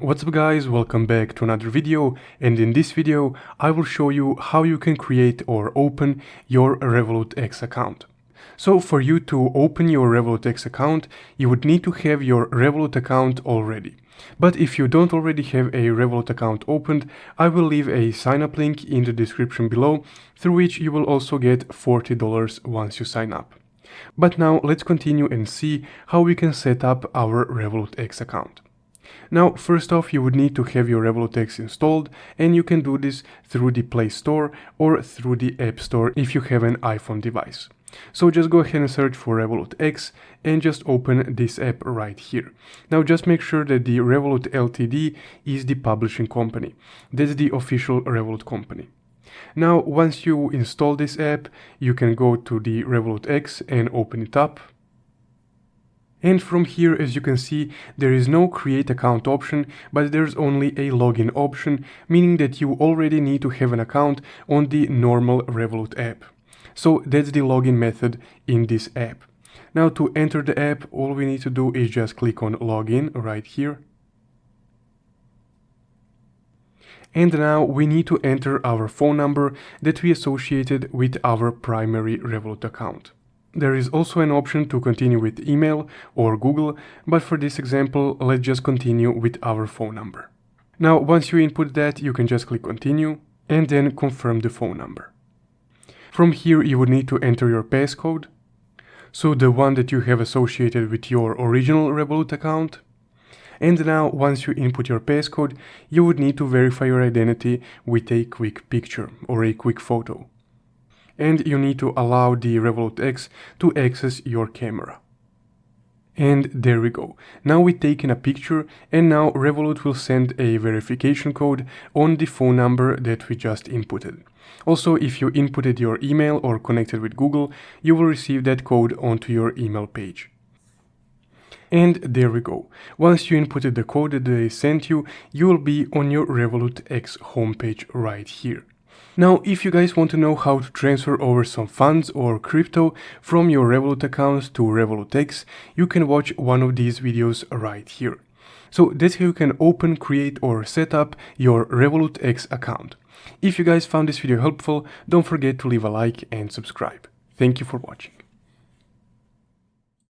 What's up guys, welcome back to another video, and in this video I will show you how you can create or open your Revolut X account. So for you to open your Revolut X account, you would need to have your Revolut account already. But if you don't already have a Revolut account opened, I will leave a sign up link in the description below, through which you will also get $40 once you sign up. But now let's continue and see how we can set up our Revolut X account. Now, first off, you would need to have your Revolut X installed, and you can do this through the Play Store or through the App Store if you have an iPhone device. So just go ahead and search for Revolut X and just open this app right here. Now just make sure that the Revolut Ltd is the publishing company. That's the official Revolut company. Now once you install this app, you can go to the Revolut X and open it up. And from here, as you can see, there is no create account option, but there's only a login option, meaning that you already need to have an account on the normal Revolut app. So that's the login method in this app. Now to enter the app, all we need to do is just click on login right here. And now we need to enter our phone number that we associated with our primary Revolut account. There is also an option to continue with email or Google, but for this example, let's just continue with our phone number. Now, once you input that, you can just click continue and then confirm the phone number. From here, you would need to enter your passcode, so the one that you have associated with your original Revolut account. And now, once you input your passcode, you would need to verify your identity with a quick picture or a quick photo. And you need to allow the Revolut X to access your camera. And there we go. Now we've taken a picture, and now Revolut will send a verification code on the phone number that we just inputted. Also, if you inputted your email or connected with Google, you will receive that code onto your email page. And there we go. Once you inputted the code that they sent you, you will be on your Revolut X homepage right here. Now, if you guys want to know how to transfer over some funds or crypto from your Revolut account to Revolut X, you can watch one of these videos right here. So that's how you can open, create or set up your Revolut X account. If you guys found this video helpful, don't forget to leave a like and subscribe. Thank you for watching.